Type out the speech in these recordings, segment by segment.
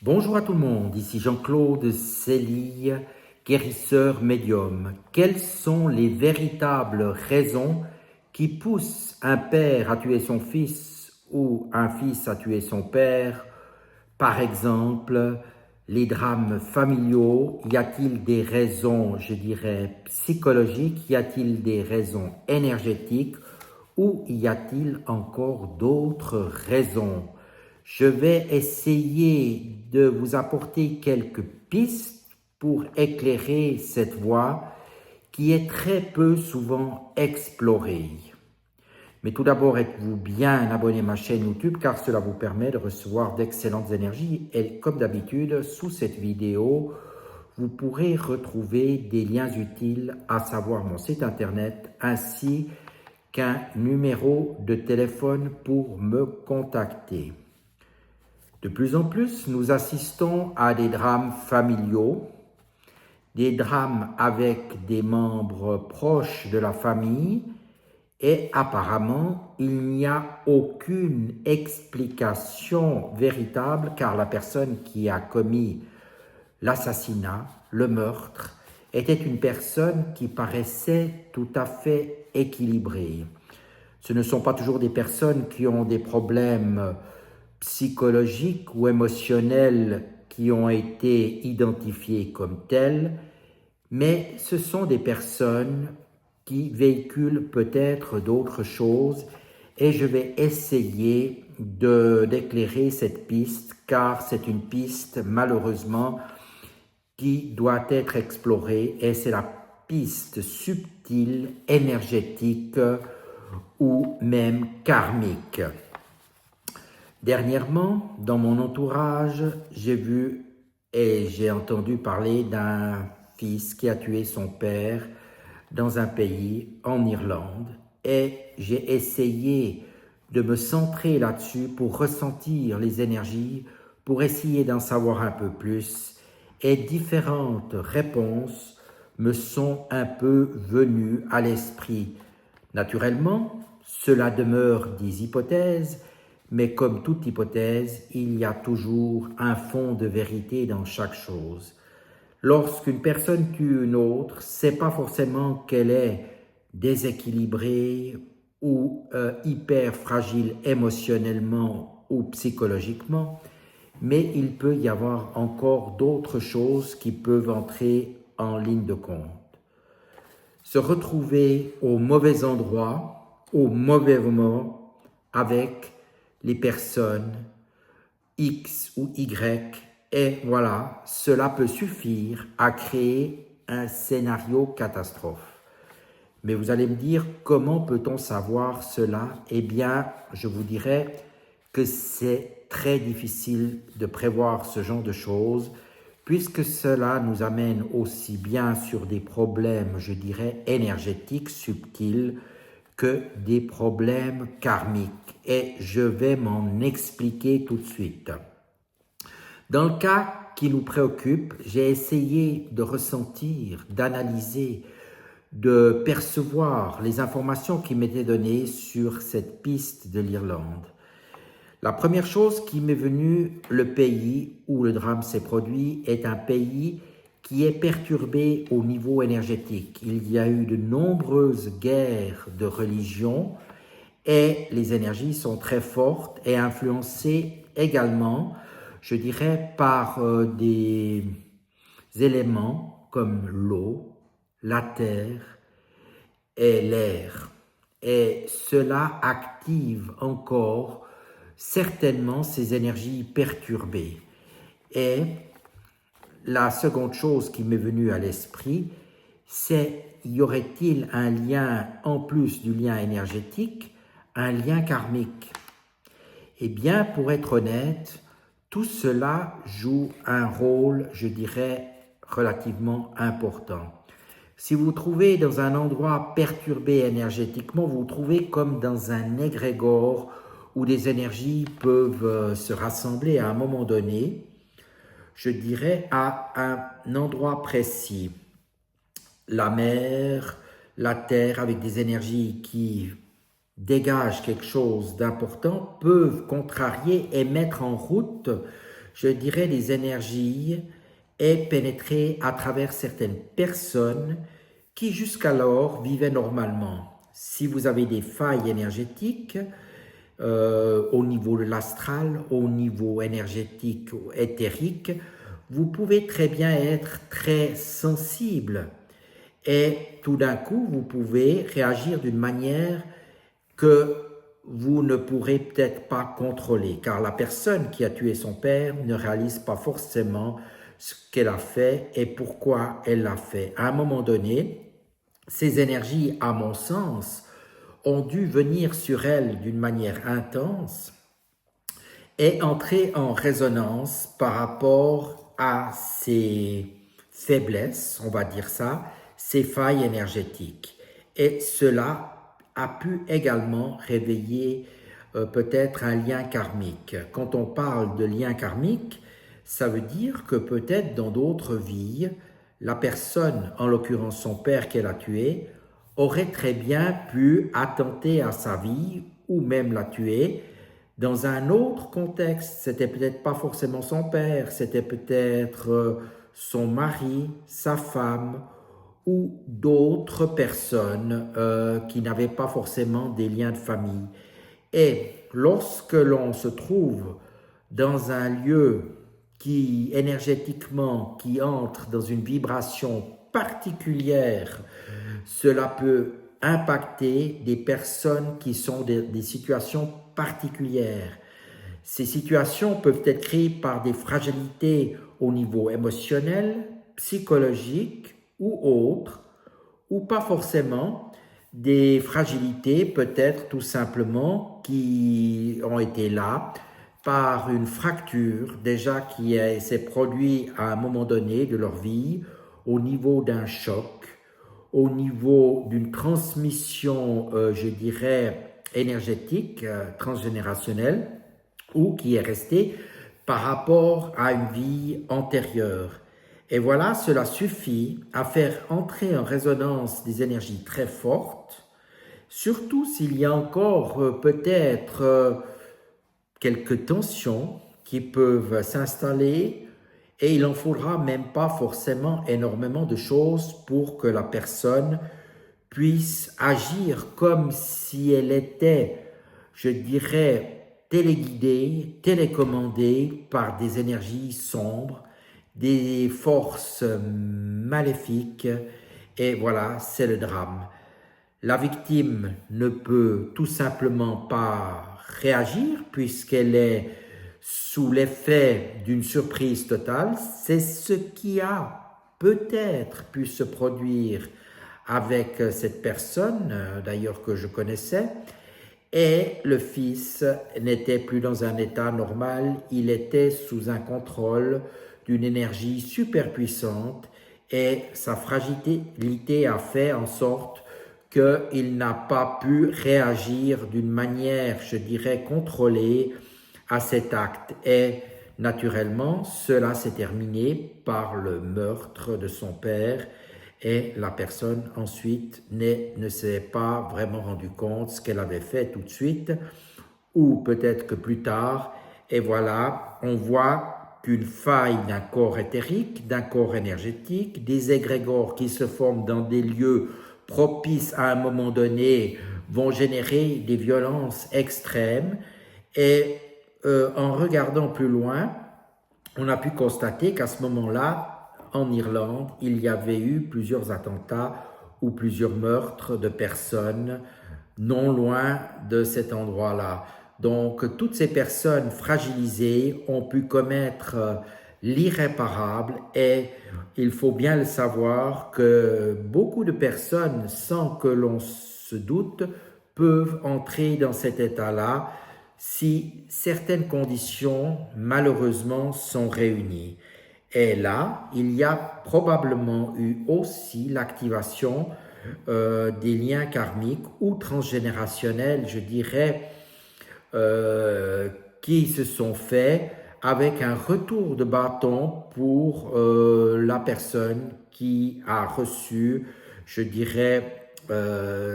Bonjour à tout le monde, ici Jean-Claude Célie, guérisseur médium. Quelles sont les véritables raisons qui poussent un père à tuer son fils ou un fils à tuer son père? Par exemple, les drames familiaux, y a-t-il des raisons, je dirais, psychologiques? Y a-t-il des raisons énergétiques? Ou y a-t-il encore d'autres raisons? Je vais essayer de vous apporter quelques pistes pour éclairer cette voie qui est très peu souvent explorée. Mais tout d'abord, êtes-vous bien abonné à ma chaîne YouTube car cela vous permet de recevoir d'excellentes énergies et comme d'habitude, sous cette vidéo, vous pourrez retrouver des liens utiles, à savoir mon site internet ainsi qu'un numéro de téléphone pour me contacter. De plus en plus, nous assistons à des drames familiaux, des drames avec des membres proches de la famille et apparemment, il n'y a aucune explication véritable car la personne qui a commis l'assassinat, le meurtre, était une personne qui paraissait tout à fait équilibrée. Ce ne sont pas toujours des personnes qui ont des problèmes psychologiques ou émotionnels qui ont été identifiés comme tels, mais ce sont des personnes qui véhiculent peut-être d'autres choses et je vais essayer d'éclairer cette piste car c'est une piste malheureusement qui doit être explorée et c'est la piste subtile, énergétique ou même karmique. Dernièrement, dans mon entourage, j'ai vu et j'ai entendu parler d'un fils qui a tué son père dans un pays, en Irlande, et j'ai essayé de me centrer là-dessus pour ressentir les énergies, pour essayer d'en savoir un peu plus, et différentes réponses me sont un peu venues à l'esprit. Naturellement, cela demeure des hypothèses, mais comme toute hypothèse, il y a toujours un fond de vérité dans chaque chose. Lorsqu'une personne tue une autre, c'est pas forcément qu'elle est déséquilibrée ou hyper fragile émotionnellement ou psychologiquement, mais il peut y avoir encore d'autres choses qui peuvent entrer en ligne de compte. Se retrouver au mauvais endroit, au mauvais moment, avec les personnes X ou Y, et voilà, cela peut suffire à créer un scénario catastrophe. Mais vous allez me dire, comment peut-on savoir cela? Eh bien, je vous dirais que c'est très difficile de prévoir ce genre de choses, puisque cela nous amène aussi bien sur des problèmes, je dirais, énergétiques, subtils, que des problèmes karmiques. Et je vais m'en expliquer tout de suite. Dans le cas qui nous préoccupe, j'ai essayé de ressentir, d'analyser, de percevoir les informations qui m'étaient données sur cette piste de l'Irlande. La première chose qui m'est venue, le pays où le drame s'est produit est un pays qui est perturbé au niveau énergétique. Il y a eu de nombreuses guerres de religion et les énergies sont très fortes et influencées également, je dirais, par des éléments comme l'eau, la terre et l'air. Et cela active encore certainement ces énergies perturbées. Et la seconde chose qui m'est venue à l'esprit, c'est y aurait-il un lien, en plus du lien énergétique, un lien karmique? Eh bien, pour être honnête, tout cela joue un rôle, je dirais, relativement important. Si vous vous trouvez dans un endroit perturbé énergétiquement, vous vous trouvez comme dans un égrégore où des énergies peuvent se rassembler à un moment donné, je dirais à un endroit précis. La mer, la terre, avec des énergies qui dégagent quelque chose d'important, peuvent contrarier et mettre en route, je dirais, des énergies est pénétrée à travers certaines personnes qui jusqu'alors vivaient normalement. Si vous avez des failles énergétiques au niveau de l'astral, au niveau énergétique, éthérique, vous pouvez très bien être très sensible et tout d'un coup, vous pouvez réagir d'une manière que vous ne pourrez peut-être pas contrôler, car la personne qui a tué son père ne réalise pas forcément ce qu'elle a fait et pourquoi elle l'a fait. À un moment donné, ces énergies, à mon sens, ont dû venir sur elle d'une manière intense et entrer en résonance par rapport à ses faiblesses, on va dire ça, ses failles énergétiques. Et cela a pu également réveiller peut-être un lien karmique. Quand on parle de lien karmique, ça veut dire que peut-être dans d'autres vies, la personne, en l'occurrence son père qu'elle a tué, aurait très bien pu attenter à sa vie ou même la tuer dans un autre contexte. C'était peut-être pas forcément son père, c'était peut-être son mari, sa femme ou d'autres personnes qui n'avaient pas forcément des liens de famille. Et lorsque l'on se trouve dans un lieu qui énergétiquement, qui entre dans une vibration particulière, cela peut impacter des personnes qui sont des situations particulières. Ces situations peuvent être créées par des fragilités au niveau émotionnel, psychologique ou autre, ou pas forcément des fragilités peut-être tout simplement qui ont été là par une fracture déjà qui s'est produite à un moment donné de leur vie au niveau d'un choc, au niveau d'une transmission, je dirais, énergétique, transgénérationnelle, ou qui est restée par rapport à une vie antérieure. Et voilà, cela suffit à faire entrer en résonance des énergies très fortes, surtout s'il y a encore peut-être quelques tensions qui peuvent s'installer et il n'en faudra même pas forcément énormément de choses pour que la personne puisse agir comme si elle était, je dirais, téléguidée, télécommandée par des énergies sombres, des forces maléfiques, et voilà, c'est le drame. La victime ne peut tout simplement pas réagir puisqu'elle est sous l'effet d'une surprise totale. C'est ce qui a peut-être pu se produire avec cette personne, d'ailleurs que je connaissais, et le fils n'était plus dans un état normal, il était sous un contrôle d'une énergie super puissante et sa fragilité a fait en sorte qu'il n'a pas pu réagir d'une manière, je dirais, contrôlée à cet acte. Et naturellement, cela s'est terminé par le meurtre de son père et la personne ensuite ne s'est pas vraiment rendu compte ce qu'elle avait fait tout de suite ou peut-être que plus tard. Et voilà, on voit qu'une faille d'un corps éthérique, d'un corps énergétique, des égrégores qui se forment dans des lieux propices à un moment donné vont générer des violences extrêmes. Et en regardant plus loin, on a pu constater qu'à ce moment-là, en Irlande, il y avait eu plusieurs attentats ou plusieurs meurtres de personnes non loin de cet endroit-là. Donc, toutes ces personnes fragilisées ont pu commettre l'irréparable et il faut bien le savoir que beaucoup de personnes, sans que l'on se doute, peuvent entrer dans cet état-là si certaines conditions, malheureusement, sont réunies. Et là, il y a probablement eu aussi l'activation des liens karmiques ou transgénérationnels, je dirais, qui se sont faits avec un retour de bâton pour la personne qui a reçu, je dirais,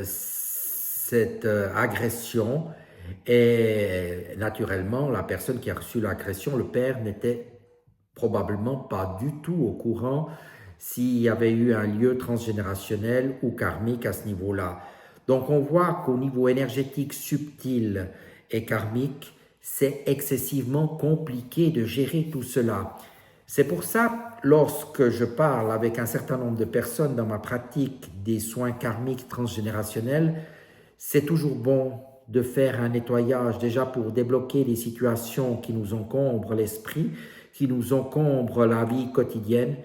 cette agression. Et naturellement, la personne qui a reçu l'agression, le père, n'était probablement pas du tout au courant s'il y avait eu un lieu transgénérationnel ou karmique à ce niveau-là. Donc on voit qu'au niveau énergétique subtil et karmique, c'est excessivement compliqué de gérer tout cela. C'est pour ça, lorsque je parle avec un certain nombre de personnes dans ma pratique des soins karmiques transgénérationnels, c'est toujours bon de faire un nettoyage déjà pour débloquer les situations qui nous encombrent l'esprit, qui nous encombrent la vie quotidienne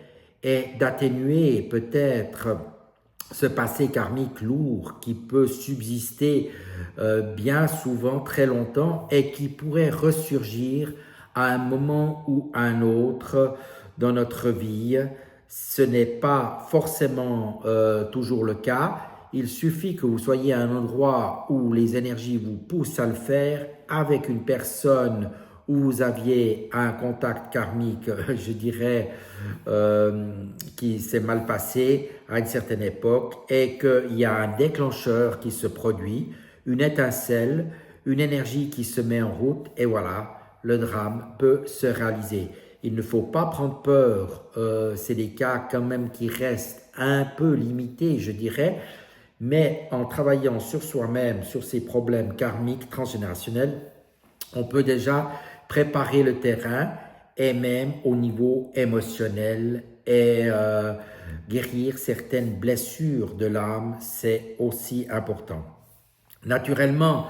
et d'atténuer peut-être ce passé karmique lourd qui peut subsister bien souvent très longtemps et qui pourrait ressurgir à un moment ou un autre dans notre vie. Ce n'est pas forcément toujours le cas. Il suffit que vous soyez à un endroit où les énergies vous poussent à le faire avec une personne où vous aviez un contact karmique, je dirais, qui s'est mal passé à une certaine époque et qu'il y a un déclencheur qui se produit, une étincelle, une énergie qui se met en route et voilà, le drame peut se réaliser. Il ne faut pas prendre peur, c'est des cas quand même qui restent un peu limités, je dirais, mais en travaillant sur soi-même, sur ces problèmes karmiques transgénérationnels, on peut déjà préparer le terrain et même au niveau émotionnel et guérir certaines blessures de l'âme, c'est aussi important. Naturellement,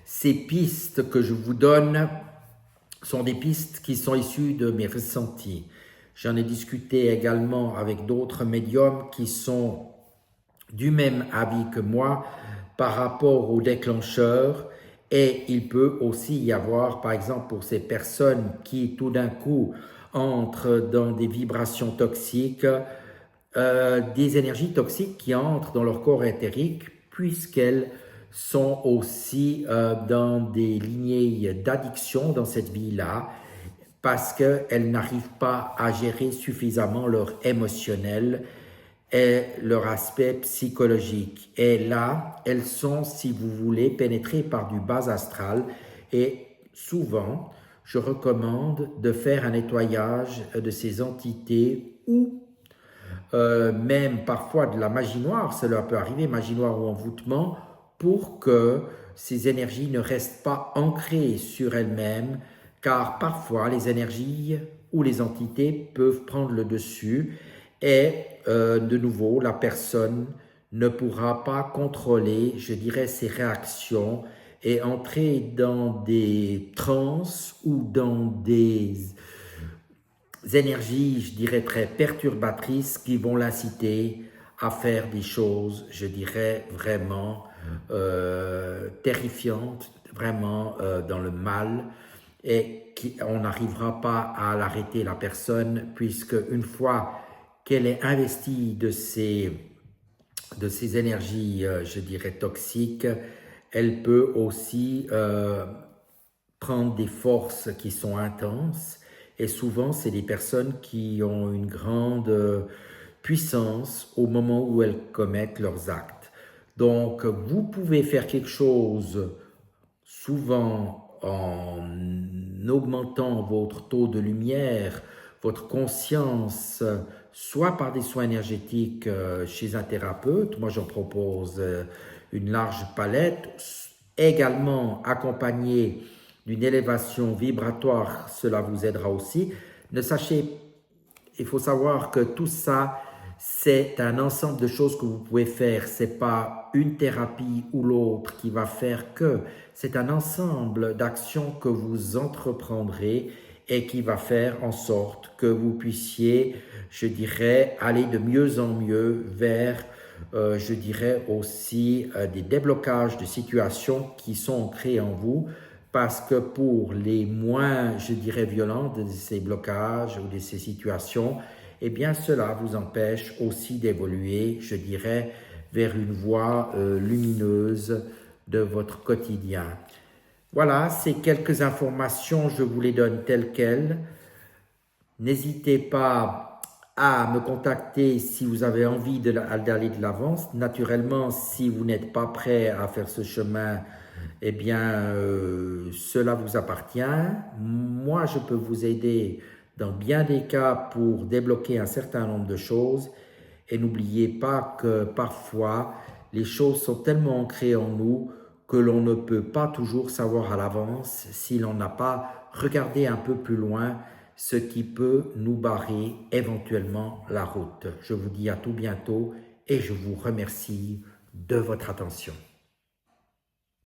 ces pistes que je vous donne sont des pistes qui sont issues de mes ressentis. J'en ai discuté également avec d'autres médiums qui sont du même avis que moi par rapport au déclencheur. Et il peut aussi y avoir, par exemple, pour ces personnes qui tout d'un coup entrent dans des vibrations toxiques, des énergies toxiques qui entrent dans leur corps éthérique puisqu'elles sont aussi dans des lignées d'addiction dans cette vie-là parce qu'elles n'arrivent pas à gérer suffisamment leur émotionnel et leur aspect psychologique. Et là, elles sont, si vous voulez, pénétrées par du bas astral. Et souvent, je recommande de faire un nettoyage de ces entités ou même parfois de la magie noire, cela peut arriver, magie noire ou envoûtement, pour que ces énergies ne restent pas ancrées sur elles-mêmes, car parfois les énergies ou les entités peuvent prendre le dessus et de nouveau, la personne ne pourra pas contrôler, je dirais, ses réactions et entrer dans des transes ou dans des énergies, je dirais, très perturbatrices qui vont l'inciter à faire des choses, je dirais, vraiment terrifiantes, vraiment dans le mal et on n'arrivera pas à l'arrêter la personne puisque une fois qu'elle est investie de ces énergies, je dirais, toxiques, elle peut aussi prendre des forces qui sont intenses. Et souvent, c'est des personnes qui ont une grande puissance au moment où elles commettent leurs actes. Donc, vous pouvez faire quelque chose souvent en augmentant votre taux de lumière, votre conscience, soit par des soins énergétiques chez un thérapeute, moi j'en propose une large palette, également accompagné d'une élévation vibratoire, cela vous aidera aussi. Il faut savoir que tout ça, c'est un ensemble de choses que vous pouvez faire. Ce n'est pas une thérapie ou l'autre qui va faire que. C'est un ensemble d'actions que vous entreprendrez et qui va faire en sorte que vous puissiez, je dirais, aller de mieux en mieux vers, je dirais aussi, des déblocages de situations qui sont ancrées en vous. Parce que pour les moins, je dirais, violents de ces blocages ou de ces situations, eh bien, cela vous empêche aussi d'évoluer, je dirais, vers une voie lumineuse de votre quotidien. Voilà, ces quelques informations, je vous les donne telles quelles. N'hésitez pas à me contacter si vous avez envie d'aller de l'avant. Naturellement, si vous n'êtes pas prêt à faire ce chemin, eh bien, cela vous appartient. Moi, je peux vous aider dans bien des cas pour débloquer un certain nombre de choses. Et n'oubliez pas que parfois, les choses sont tellement ancrées en nous que l'on ne peut pas toujours savoir à l'avance si l'on n'a pas regardé un peu plus loin, ce qui peut nous barrer éventuellement la route. Je vous dis à tout bientôt et je vous remercie de votre attention.